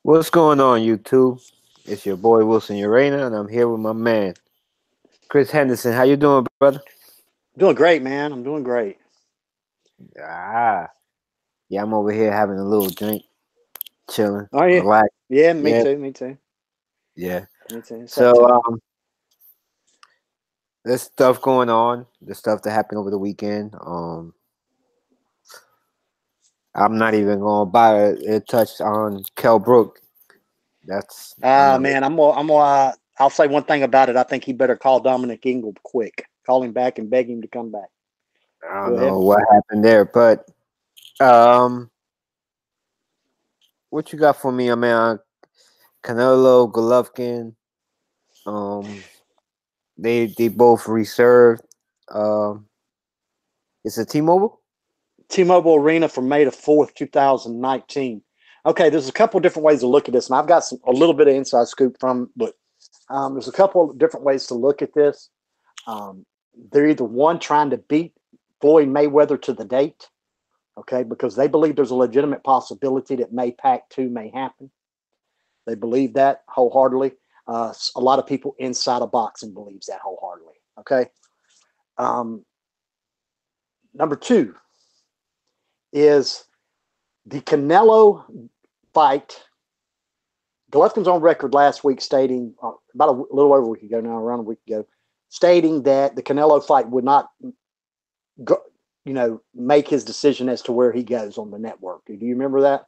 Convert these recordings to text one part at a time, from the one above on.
What's going on, YouTube? It's your boy Wilson Urena, and I'm here with my man Chris Henderson. How you doing, brother? Doing great, man. I'm doing great. Ah, yeah, I'm over here having a little drink, chilling, Are you? relax. Yeah, me Yeah, too. Me too. yeah. Me too. It's that So, time. there's stuff going on. The stuff that happened over the weekend. I'm not even gonna buy a touch on Kell Brook. I'm not. Man, I'll say one thing about it. I think he better call Dominic Ingle quick. Call him back and beg him to come back. I Go don't ahead. know what happened there, but um, what you got for me, man? Canelo, Golovkin. Um, they both reserved. Um, it's a T-Mobile. T-Mobile Arena for May the 4th, 2019. Okay, there's a couple different ways to look at this, and I've got a little bit of inside scoop from, but there's a couple of different ways to look at this. Um, they're either one trying to beat Floyd Mayweather to the date, okay, because they believe there's a legitimate possibility that May Pac 2 may happen. They believe that wholeheartedly. A lot of people inside of boxing believes that wholeheartedly. Okay. Um, Number two is the Canelo fight. Golovkin's on record last week stating, about a little over a week ago now, around a week ago, stating that the Canelo fight would not, go, make his decision as to where he goes on the network. Do you remember that?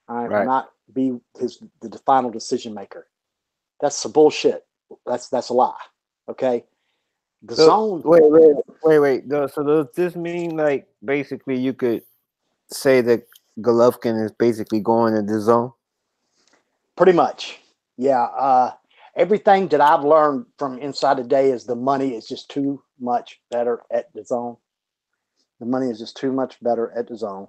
All right, will Right. not be the final decision maker. That's some bullshit. That's a lie. Okay. The So zone, wait. So does this mean like basically you could say that Golovkin is basically going in the zone? pretty much. Yeah. Everything that I've learned from inside today is the money is just too much better at the zone. The money is just too much better at the zone.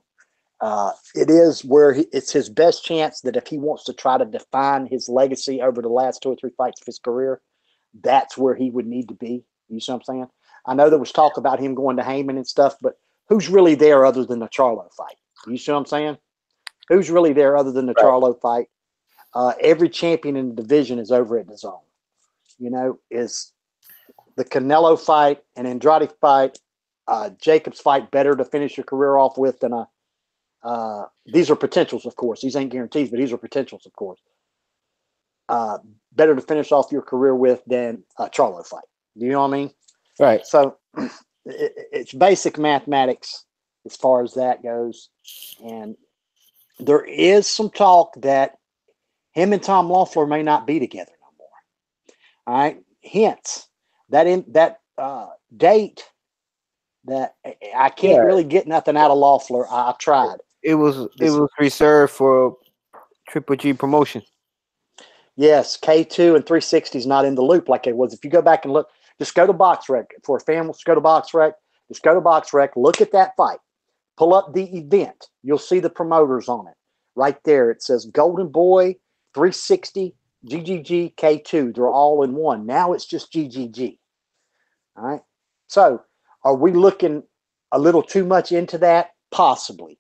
It is where it's his best chance that if he wants to try to define his legacy over the last two or three fights of his career, that's where he would need to be. You see what I'm saying? I know there was talk about him going to Heyman and stuff, but who's really there other than the Charlo fight? You see what I'm saying? Who's really there other than the Right. Charlo fight? Every champion in the division is over at the zone. Is the Canelo fight, an Andrade fight, Jacobs fight better to finish your career off with than a these are potentials, of course. These ain't guarantees, but these are potentials, of course. Uh, Better to finish off your career with than a Charlo fight. Do you know what I mean? Right. So it's basic mathematics as far as that goes. And there is some talk that him and Tom Loeffler may not be together no more. All right. Hence, that date that I can't Yeah. really get nothing out of Loeffler. I tried. It This was reserved for Triple G promotion. Yes, K2 and 360 is not in the loop like it was. If you go back and look, just go to BoxRec. For a fan wants to go to BoxRec, just go to BoxRec, look at that fight, pull up the event. You'll see the promoters on it. Right there, it says Golden Boy, 360, GGG, K2. They're all in one. Now it's just GGG. All right. So are we looking a little too much into that? Possibly.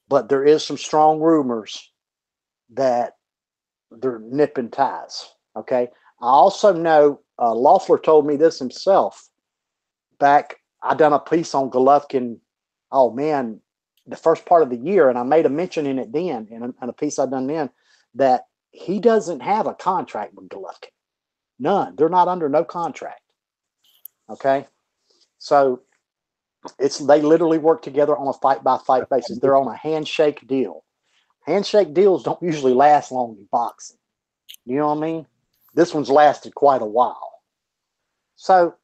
But there is some strong rumors that they're nipping ties. Okay. I also know Loeffler told me this himself back. I done a piece on Golovkin. Oh man, the first part of the year, and I made a mention in it then, in a piece I done then, that he doesn't have a contract with Golovkin. None. They're not under no contract. Okay. So they literally work together on a fight by fight basis. They're on a handshake deal. Handshake deals don't usually last long in boxing. You know what I mean? This one's lasted quite a while. So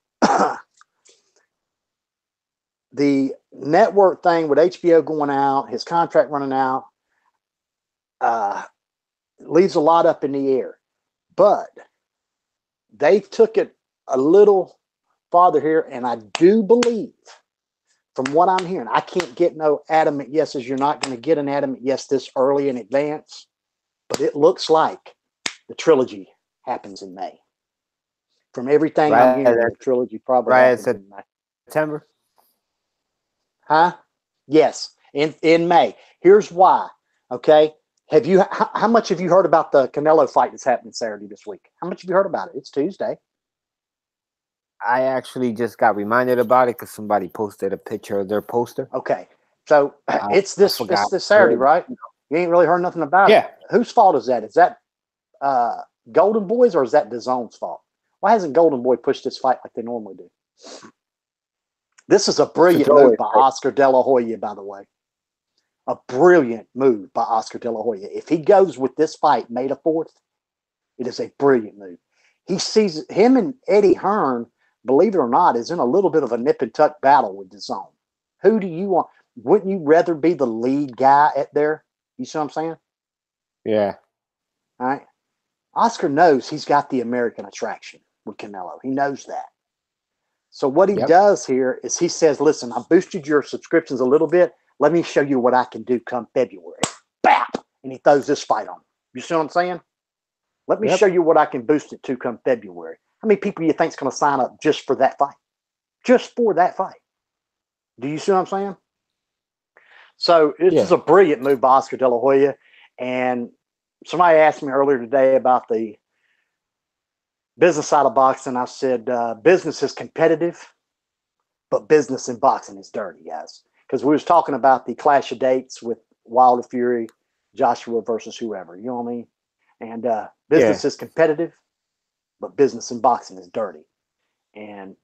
the network thing with HBO going out, his contract running out, uh, leaves a lot up in the air. But they took it a little farther here, and I do believe, from what I'm hearing, I can't get no adamant yeses. You're not going to get an adamant yes this early in advance, but it looks like the trilogy happens in May. From everything I'm Right. hearing, the trilogy probably Right. happens in May. September. Huh? Yes, in May. Here's why. Okay. How much have you heard about the Canelo fight that's happening Saturday this week? How much have you heard about it? It's Tuesday. I actually just got reminded about it because somebody posted a picture of their poster. Okay, so it's I this forgot. Saturday, right? You ain't really heard nothing about Yeah. it. Whose fault is that? Is that Golden Boy's or is that DAZN's fault? Why hasn't Golden Boy pushed this fight like they normally do? This is a brilliant move by Oscar De La Hoya, by the way. A brilliant move by Oscar De La Hoya. If he goes with this fight May the 4th, it is a brilliant move. He sees him and Eddie Hearn, believe it or not, is in a little bit of a nip and tuck battle with DAZN. Who do you want? Wouldn't you rather be the lead guy at there? You see what I'm saying? Yeah. All right. Oscar knows he's got the American attraction with Canelo. He knows that. So what he does here is he says, listen, I boosted your subscriptions a little bit. Let me show you what I can do come February. Bap! And he throws this fight on him. You see what I'm saying? Let me show you what I can boost it to come February. How many people you think is going to sign up just for that fight? Just for that fight. Do you see what I'm saying? So this is a brilliant move by Oscar De La Hoya. And somebody asked me earlier today about the business side of boxing. I said, business is competitive, but business in boxing is dirty, guys. Because we was talking about the clash of dates with Wilder Fury, Joshua versus whoever. You know what I mean? And business is competitive, but business in boxing is dirty. And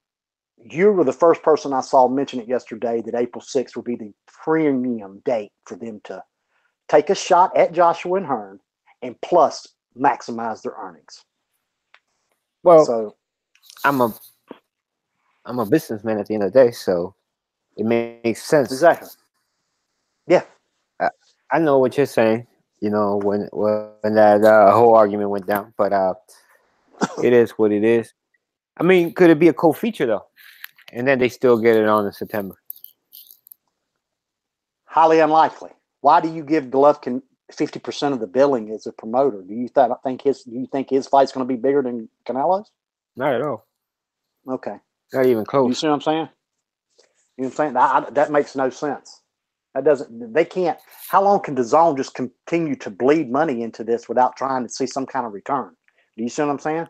you were the first person I saw mention it yesterday that April 6th would be the premium date for them to take a shot at Joshua and Hearn and plus maximize their earnings. Well, so I'm a businessman at the end of the day, so it makes sense. Exactly. Yeah. I know what you're saying. You know, when that whole argument went down, but it is what it is. I mean, could it be a co-feature though? And then they still get it on in September. Highly unlikely. Why do you give Golovkin 50% of the billing as a promoter? Do you think his fight's going to be bigger than Canelo's? Not at all. Okay. Not even close. You see what I'm saying? You know what I'm saying? That makes no sense. They can't. How long can DAZN just continue to bleed money into this without trying to see some kind of return? Do you see what I'm saying?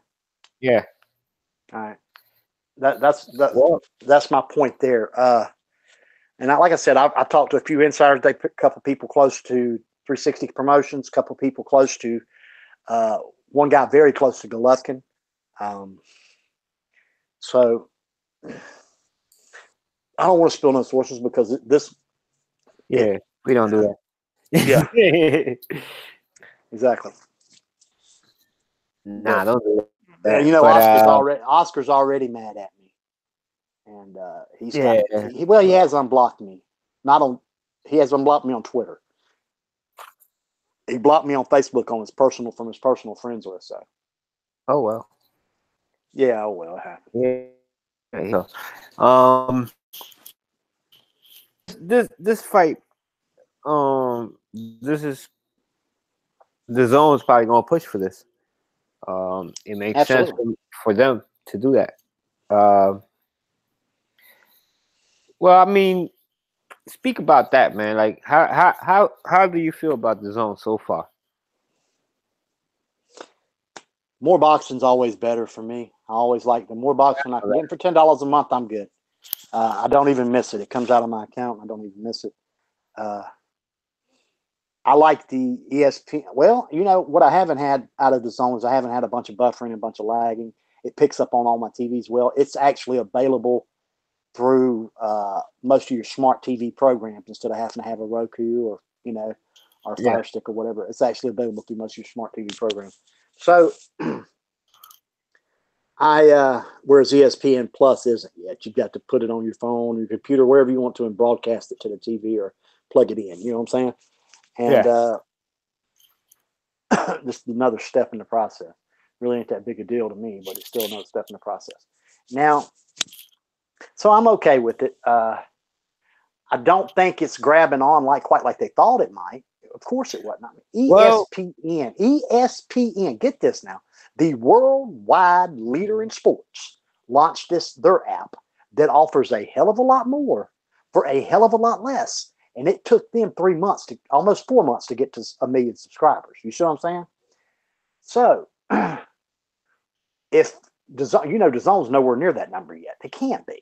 Yeah. All right. That's my point there. And like I said, I talked to a few insiders. They put a couple people close to 360 Promotions, a couple people close to one guy very close to Golovkin. So I don't want to spill no sources because this. Yeah, we don't do that. Yeah. Exactly. Nah, don't do that. You know, Oscar's already mad at me, and he has unblocked me. He has unblocked me on Twitter. He blocked me on Facebook from his personal friends list. So. Oh well. Yeah. Oh well. It happened. Yeah. This fight. This is the zone's probably gonna push for this. It makes sense for them to do that. Well, I mean, speak about that, man. Like, how do you feel about the zone so far? More boxing's always better for me. I always like the more boxing I can get for $10 a month. I'm good. I don't even miss it. It comes out of my account. I don't even miss it. I like the ESPN. Well, you know what I haven't had out of the zone is I haven't had a bunch of buffering and a bunch of lagging. It picks up on all my TVs well. It's actually available through most of your smart TV programs instead of having to have a Roku or or Fire Stick or whatever. It's actually available through most of your smart TV programs. So whereas ESPN Plus isn't yet. You've got to put it on your phone, your computer, wherever you want to, and broadcast it to the TV or plug it in. You know what I'm saying? And this is another step in the process. Really ain't that big a deal to me, but it's still another step in the process. Now, so I'm okay with it. I don't think it's grabbing on quite like they thought it might. Of course it wasn't. ESPN, get this now. The worldwide leader in sports launched their app that offers a hell of a lot more for a hell of a lot less. and it took them 3 months to almost 4 months to get to 1 million subscribers. You see what I'm saying? So if DAZN's nowhere near that number yet. They can't be.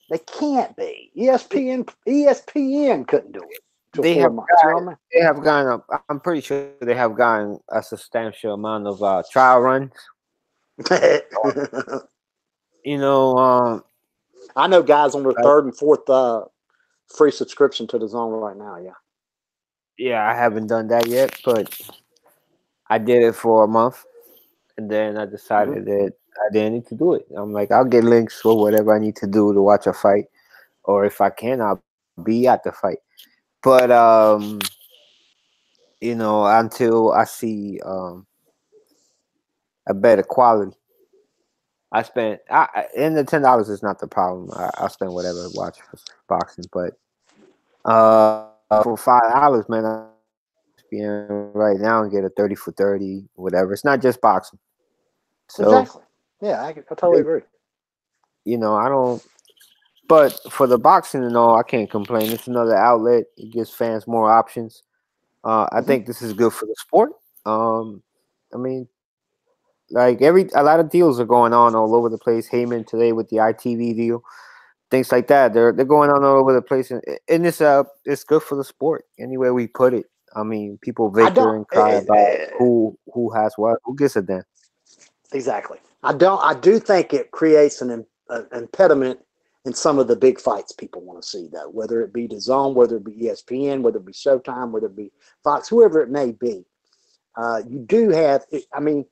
They can't be. ESPN couldn't do it till They 4 have months. You know what I mean? they have gotten up. I'm pretty sure they have gotten a substantial amount of trial runs. You know, I know guys on their third and fourth free subscription to DAZN right now. Yeah. yeah, I haven't done that yet, but I did it for a month, and then I decided that I didn't need to do it. I'm like, I'll get links for whatever I need to do to watch a fight, or if I can, I'll be at the fight. But until I see a better quality, and the $10 is not the problem. I'll spend whatever to watch for boxing, but for $5, man, I'm being right now and get a 30 for 30, whatever. It's not just boxing. So Exactly. Yeah, I totally agree. I don't. But for the boxing and all, I can't complain. It's another outlet. It gives fans more options. I think this is good for the sport. I mean, like a lot of deals are going on all over the place. Heyman today with the ITV deal, things like that. They're going on all over the place, and it's good for the sport. Anywhere we put it, I mean, people bicker and cry about who has what. Who gives a damn? Exactly. I do think it creates an impediment in some of the big fights people want to see, though. Whether it be DAZN, whether it be ESPN, whether it be Showtime, whether it be Fox, whoever it may be. You do have. I mean,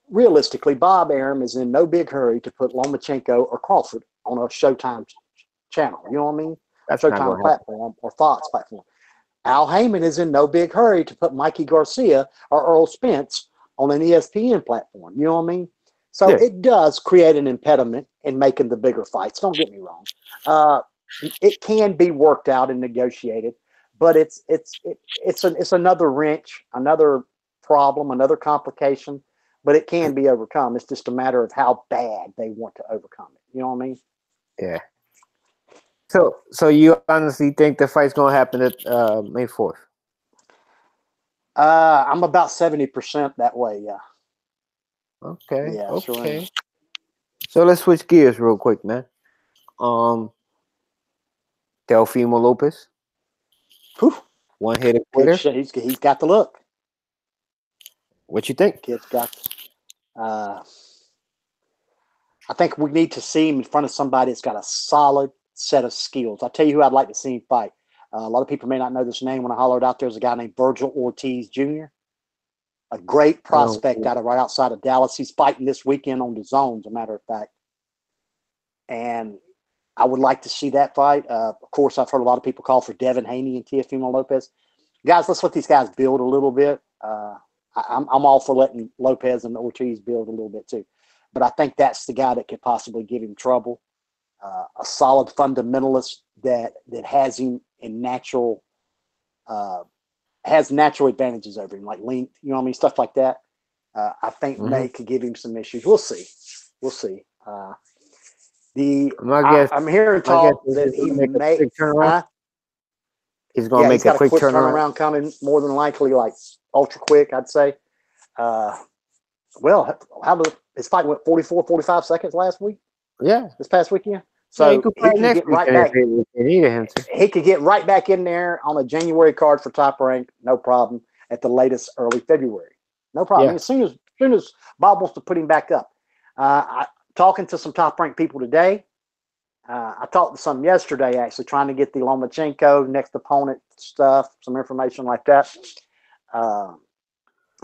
realistically, Bob Arum is in no big hurry to put Lomachenko or Crawford on a Showtime channel. You know what I mean? That's Showtime platform or Fox platform. Al Heyman is in no big hurry to put Mikey Garcia or Earl Spence on an ESPN platform. You know what I mean? So it does create an impediment in making the bigger fights. Don't get me wrong. It can be worked out and negotiated, but it's another wrench, another problem, another complication. But it can be overcome. It's just a matter of how bad they want to overcome it. You know what I mean? Yeah. So you honestly think the fight's gonna happen at May 4th? I'm about 70% that way. Yeah. Okay. Yeah, okay. Sure. So let's switch gears real quick, man. Teofimo Lopez. Whew. One hit quitter. He's got the look. What you think? Kid's got. I think we need to see him in front of somebody that's got a solid set of skills. I'll tell you who I'd like to see him fight. A lot of people may not know this name. When I hollered out, there's a guy named Virgil Ortiz Jr., a great prospect out of right outside of Dallas. He's fighting this weekend on DAZN, as a matter of fact. And I would like to see that fight. Of course, I've heard a lot of people call for Devin Haney and Teofimo Lopez. Guys, let's let these guys build a little bit. I'm all for letting Lopez and Ortiz build a little bit too. But I think that's the guy that could possibly give him trouble. A solid fundamentalist that has him in natural advantages over him, like length, you know what I mean, stuff like that. I think May could give him some issues. We'll see. I'm hearing talk that he may. He's going to make a quick turnaround coming, more than likely, like ultra quick, I'd say. Well, his fight went 44, 45 seconds last week. Yeah, this past weekend. So he can get right back. He could get right back in there on a January card for Top Rank, no problem. At the latest, early February, no problem. Yeah. As soon as Bob wants to put him back up. Talking to some Top Rank people today. I talked to some yesterday, actually, trying to get the Lomachenko next opponent stuff, some information like that. And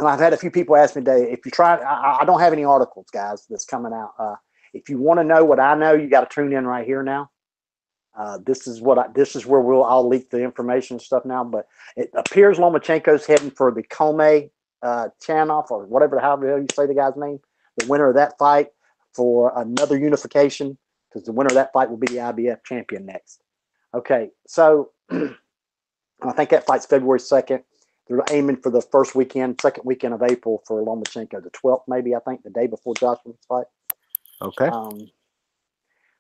I've had a few people ask me today, if you try, I don't have any articles, guys, that's coming out. If you want to know what I know, you got to tune in right here now. This is where I'll leak the information and stuff now. But it appears Lomachenko's heading for the Kome Chanoff, or whatever, however you say the guy's name, the winner of that fight, for another unification, because the winner of that fight will be the IBF champion next. Okay, so I think that fight's February 2nd. They're aiming for the second weekend of April for Lomachenko, the 12th, maybe, I think, the day before Joshua's fight. Okay.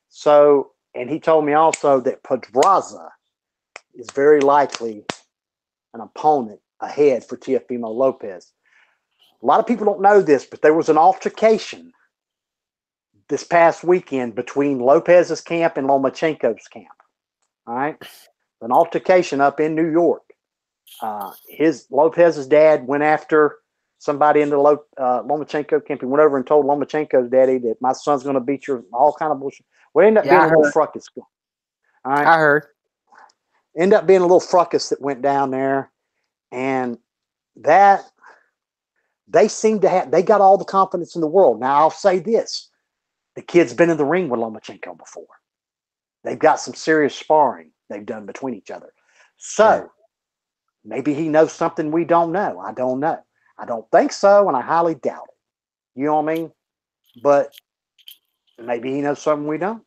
So, and he told me also that Pedraza is very likely an opponent ahead for Teofimo Lopez. A lot of people don't know this, but there was an altercation this past weekend between Lopez's camp and Lomachenko's camp. All right, an altercation up in New York. Lopez's dad went after somebody in the Lomachenko camp. He went over and told Lomachenko's daddy that my son's going to beat your all kind of bullshit. Well, ended up being a little fracas. All right, I heard. End up being a little fracas that went down there, and that they seem to have. They got all the confidence in the world. Now I'll say this: the kid's been in the ring with Lomachenko before. They've got some serious sparring they've done between each other. So maybe he knows something we don't know. I don't know. I don't think so, and I highly doubt it. You know what I mean? But maybe he knows something we don't.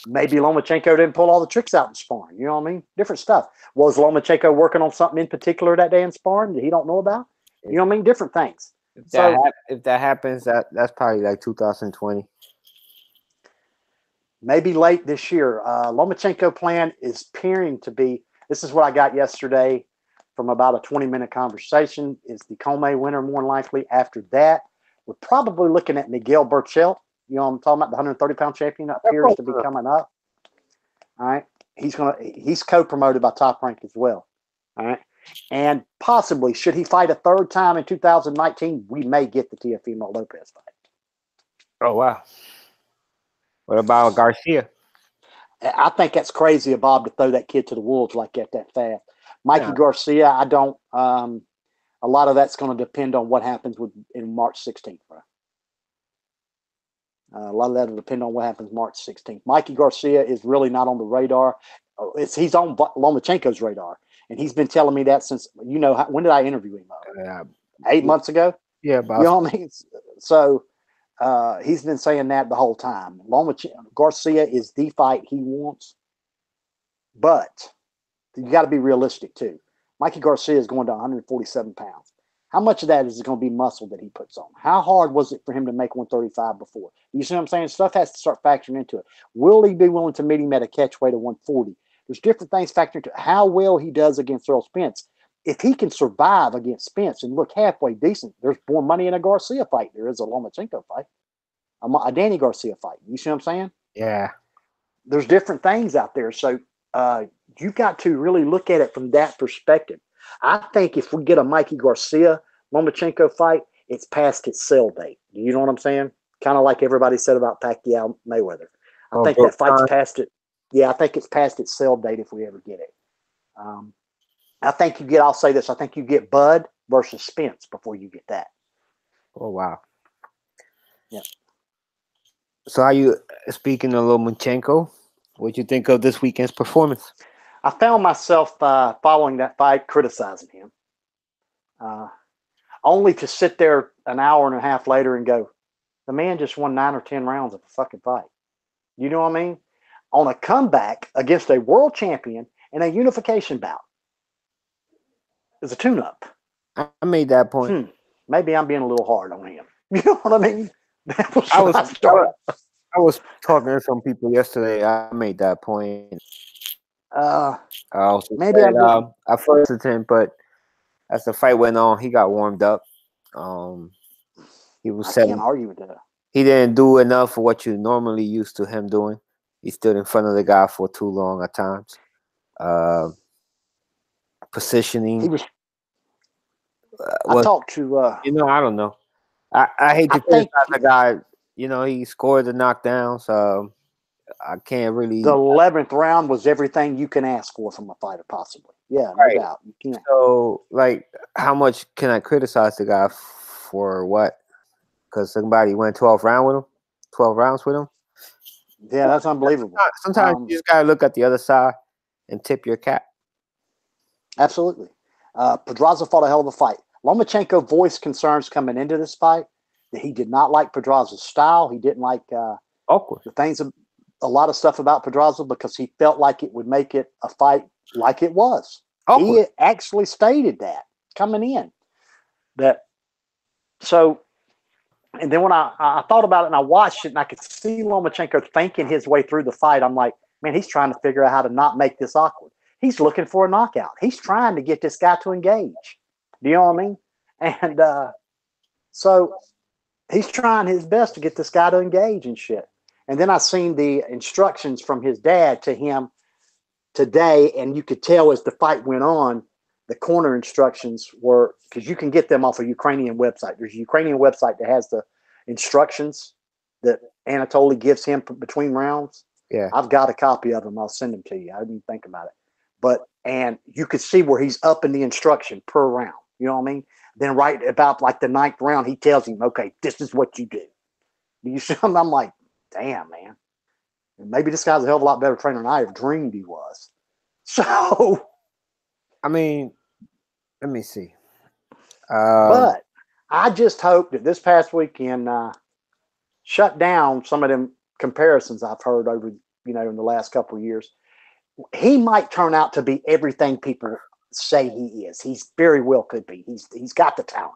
Maybe Lomachenko didn't pull all the tricks out in sparring. You know what I mean? Different stuff. Was Lomachenko working on something in particular that day in sparring that he don't know about? You know what I mean? Different things. If that happens, that's probably like 2020. Maybe late this year. Lomachenko plan is appearing to be, this is what I got yesterday from about a 20-minute conversation, is the Comey winner more than likely. After that, we're probably looking at Miguel Burchell. You know what I'm talking about? The 130-pound champion appears to be coming up. All right. He's co-promoted by Top Rank as well. All right. And possibly, should he fight a third time in 2019, we may get the Teofimo Lopez fight. Oh, wow. What about Garcia? I think that's crazy of Bob to throw that kid to the wolves like that fast. Mikey Garcia, I don't. A lot of that's going to depend on what happens in March 16th, bro. A lot of that will depend on what happens March 16th. Mikey Garcia is really not on the radar. He's on Lomachenko's radar, and he's been telling me that since, when did I interview him? 8 months ago? Yeah, about. You know what I mean? So he's been saying that the whole time. Garcia is the fight he wants, but you got to be realistic too. Mikey Garcia is going to 147 pounds. How much of that is going to be muscle that he puts on? How hard was it for him to make 135 before? You see what I'm saying? Stuff has to start factoring into it. Will he be willing to meet him at a catch weight of 140? There's different things factoring into it. How well he does against Earl Spence. If he can survive against Spence and look halfway decent, there's more money in a Garcia fight. There is a Lomachenko fight, a Danny Garcia fight. You see what I'm saying? Yeah. There's different things out there. So you've got to really look at it from that perspective. I think if we get a Mikey Garcia Lomachenko fight, it's past its sell date. Do you know what I'm saying? Kind of like everybody said about Pacquiao Mayweather. I think that fight's past it. Yeah, I think it's past its sell date if we ever get it. I think I'll say this, I think you get Bud versus Spence before you get that. Oh, wow. Yeah. So are you, speaking of Lomachenko, what you think of this weekend's performance? I found myself following that fight criticizing him, only to sit there an hour and a half later and go, the man just won 9 or 10 rounds of a fucking fight. You know what I mean? On a comeback against a world champion in a unification bout. It's a tune-up. I made that point. Maybe I'm being a little hard on him. You know what I mean? I was talking to some people yesterday. I made that point. I also maybe said, I first attempt, but as the fight went on, he got warmed up. He was I can't argue with that. He didn't do enough for what you normally used to him doing. He stood in front of the guy for too long at times. Positioning. He was. I talked to. I don't know. I hate to criticize the guy. He scored the knockdown, so I can't really. The 11th round was everything you can ask for from a fighter, possibly. Yeah, no doubt. You can't. So, how much can I criticize the guy for what? Because somebody went 12 rounds with him? Yeah, that's unbelievable. Sometimes you just got to look at the other side and tip your cap. Absolutely. Pedraza fought a hell of a fight. Lomachenko voiced concerns coming into this fight that he did not like Pedraza's style. He didn't like awkward the things, a lot of stuff about Pedraza, because he felt like it would make it a fight like it was. Awkward. He actually stated that coming in. And then when I thought about it and I watched it and I could see Lomachenko thinking his way through the fight, I'm like, man, he's trying to figure out how to not make this awkward. He's looking for a knockout. He's trying to get this guy to engage. Do you know what I mean? And so he's trying his best to get this guy to engage and shit. And then I seen the instructions from his dad to him today, and you could tell as the fight went on, the corner instructions were, because you can get them off a Ukrainian website. There's a Ukrainian website that has the instructions that Anatoly gives him between rounds. Yeah. I've got a copy of them. I'll send them to you. I didn't even think about it. And you could see where he's up in the instruction per round. You know what I mean? Then right about like the 9th round, he tells him, okay, this is what you do. Do you see him? I'm like, damn, man. Maybe this guy's a hell of a lot better trainer than I ever dreamed he was. So, I mean, let me see. But I just hope that this past weekend shut down some of them comparisons I've heard over, in the last couple of years. He might turn out to be everything people say he is. He's very well could be. He's got the talent.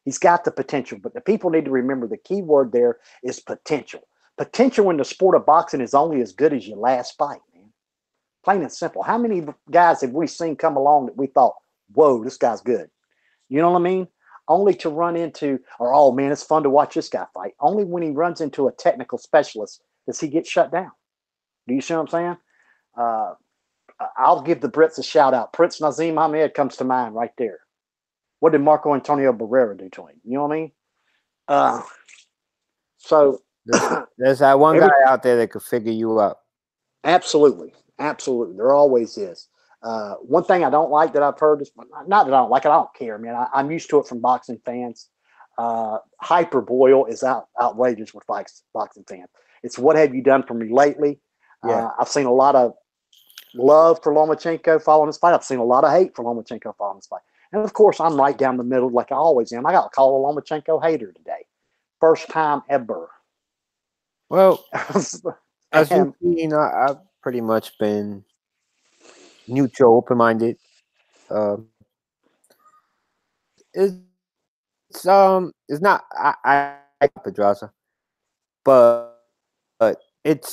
He's got the potential. But the people need to remember the key word there is potential. Potential in the sport of boxing is only as good as your last fight, man. Plain and simple. How many guys have we seen come along that we thought, whoa, this guy's good? You know what I mean? Only to run into, or, oh, man, it's fun to watch this guy fight. Only when he runs into a technical specialist does he get shut down. Do you see what I'm saying? I'll give the Brits a shout out. Prince Nazim Ahmed comes to mind right there. What did Marco Antonio Barrera do to him? You know what I mean? So there's that one guy out there that could figure you out. Absolutely. Absolutely. There always is. One thing I don't like that I've heard is, not that I don't like it, I don't care, man. I'm used to it from boxing fans. Hyperboil is outrageous with boxing fans. It's what have you done for me lately? Yeah. I've seen a lot of love for Lomachenko following this fight. I've seen a lot of hate for Lomachenko following this fight. And of course, I'm right down the middle like I always am. I got to call a Lomachenko hater today. First time ever. Well, as you've seen, I've pretty much been neutral, open-minded. It's not I like Pedraza, but it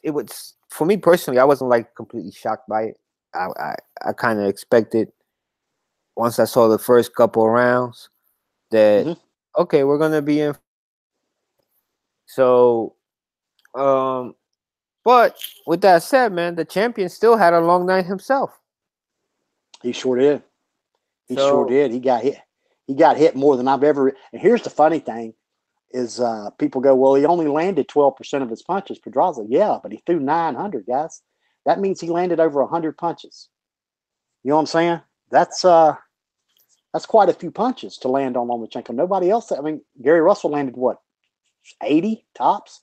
was, for me personally, I wasn't like completely shocked by it. I kind of expected, once I saw the first couple of rounds, that okay, we're gonna be in. So, but with that said, man, the champion still had a long night himself. He sure did. He sure did. He got hit. He got hit more than I've ever. And here's the funny thing: is people go, well, he only landed 12% of his punches, Pedraza. Yeah, but he threw 900, guys. That means he landed over 100 punches. You know what I'm saying? That's quite a few punches to land on Lomachenko. Nobody else. I mean, Gary Russell landed what, 80 tops?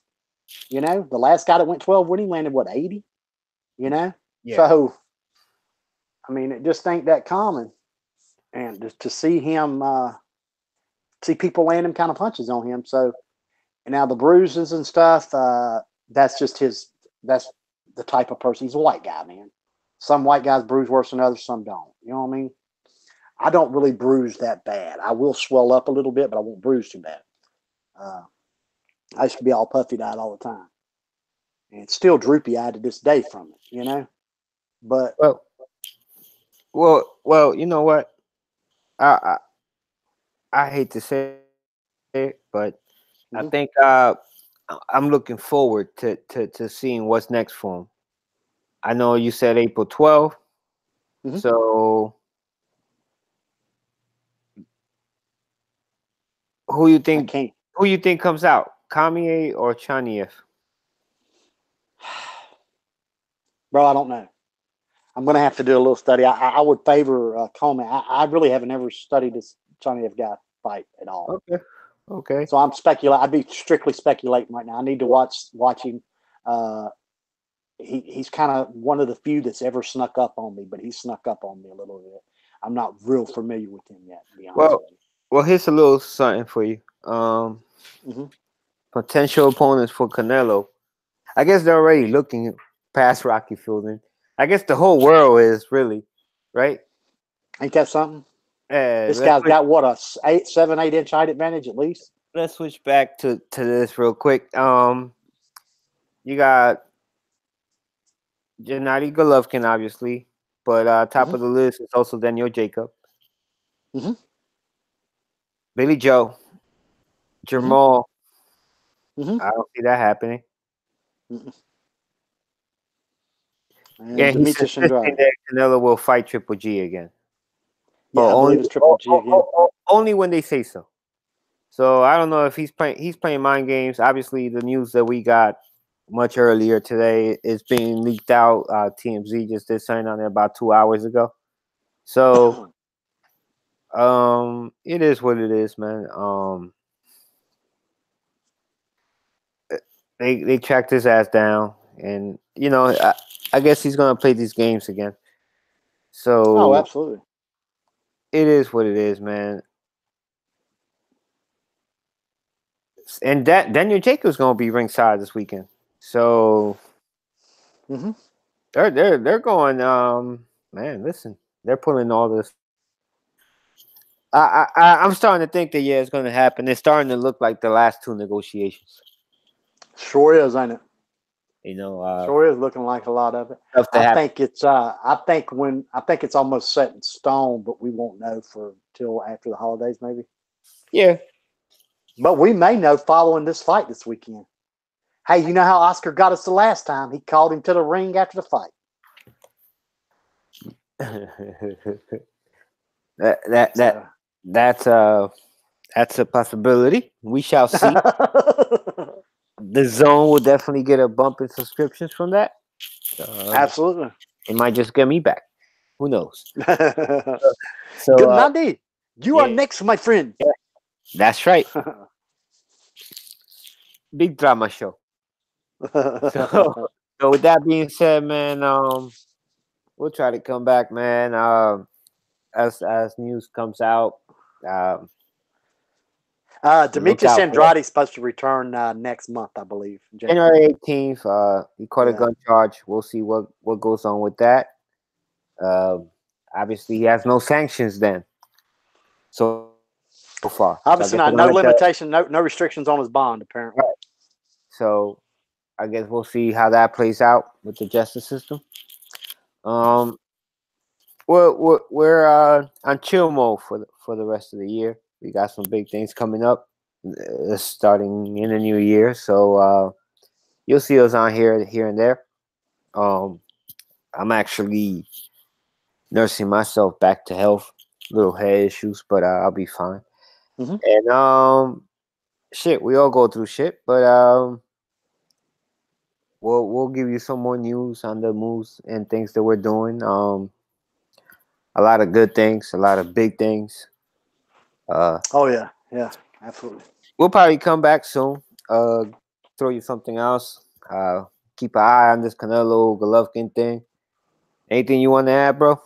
You know, the last guy that went 12 winning landed what, 80? You know, So I mean, it just ain't that common, and just to see him, see people landing kind of punches on him. So, and now the bruises and stuff, that's just that's the type of person. He's a white guy, man. Some white guys bruise worse than others, some don't. You know what I mean? I don't really bruise that bad. I will swell up a little bit, but I won't bruise too bad. I used to be all puffy-eyed all the time, and still droopy-eyed to this day from it, you know? But well, you know what? I hate to say it, but I think I'm looking forward to seeing what's next for him. I know you said April 12th, so who you think comes out, Kamier or Chaniev? Bro, I don't know. I'm going to have to do a little study. I would favor Coleman. I really haven't ever studied this Chaniev guy fight at all. Okay. So I'm speculating. I'd be strictly speculating right now. I need to watch him. He's kind of one of the few that's ever snuck up on me, but he snuck up on me a little bit. I'm not real familiar with him yet, to be honest with you. Well, here's a little something for you. Potential opponents for Canelo. I guess they're already looking past Rocky Fielding. I guess the whole world is really, right? Ain't that something? This guy's got what, a 7-8 inch height advantage at least. Let's switch back to this real quick. You got Gennady Golovkin, obviously, but top Hmm. of the list is also Daniel Jacob, Hmm. Billy Joe, Hmm. Jamal. Hmm. I don't see that happening. And Yeah, he's Demetrius insisting Andrade. that Canelo will fight Triple G again, but Yeah, I believe it's Triple G again. only when they say so. So I don't know if he's playing. He's playing mind games. Obviously, the news that we got much earlier today is being leaked out. TMZ just did something on it about 2 hours ago. So it is what it is, man. They tracked his ass down, and I guess he's gonna play these games again. Oh, So absolutely. it is what it is, man. And that Daniel Jacobs gonna be ringside this weekend. So Hmm. they're going. Man, listen, they're pulling all this. I'm starting to think that it's going to happen. It's starting to look like the last two negotiations. Sure is, ain't it? You know, Sure is looking like a lot of it. stuff to I happen. think it's I think it's almost set in stone, but we won't know for till after the holidays, maybe. Yeah. But we may know following this fight this weekend. Hey, you know how Oscar got us the last time? He called him to the ring after the fight. that that that So. that's that's a possibility. We shall see. The Zone will definitely get a bump in subscriptions from that. Absolutely. It might just get me back. Who knows? Good So night. You are yeah, next, my friend. that's right. Big drama show. So so with that being said, man, we'll try to come back, man. As news comes out, um, look Demetrius out for it. Andrade is supposed to return next month, I believe. January. January 18th. He caught a Yeah. gun charge. We'll see what goes on with that. Um, Obviously, he has no sanctions then so far. So I guess Obviously they're not. gonna No let the limitation, no restrictions on his bond, apparently. right. So I guess we'll see how that plays out with the justice system. Um, we're on chill mode for the rest of the year. We got some big things coming up, starting in the new year. So you'll see us on here and there. Um, I'm actually nursing myself back to health, little head issues, but I'll be fine. Hmm. And shit, we all go through shit, but we'll give you some more news on the moves and things that we're doing. A lot of good things, a lot of big things. Uh, Oh yeah, yeah, absolutely. we'll probably come back soon. Uh, throw you something else. Uh, Keep an eye on this Canelo Golovkin thing. Anything you want to add, bro?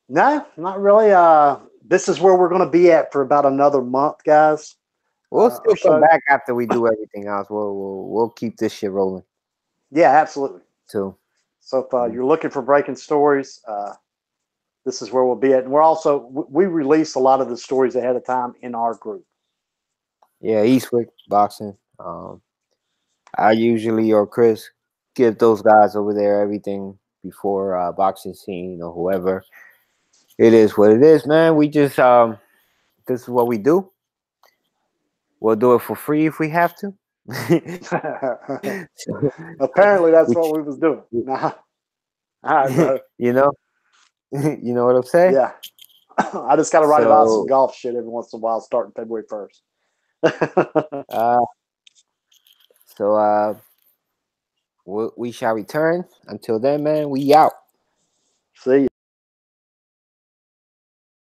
No, not really. This is where we're going to be at for about another month, guys, We'll or still come so. back after we do everything else. We'll keep this shit rolling Yeah, absolutely. too. So if you're looking for breaking stories, this is where we'll be at. And we're also we release a lot of the stories ahead of time in our group. Yeah, Eastwick boxing. I usually or Chris give those guys over there everything before boxing scene or whoever. It is what it is, man. We just this is what we do. We'll do it for free if we have to. So, Apparently, that's which what we was doing. Nah. All right, bro. you know, you know what I'm saying. Yeah. I just got to write about some So golf shit every once in a while, starting February 1st. uh, so we shall return. Until then, man, we out. See ya.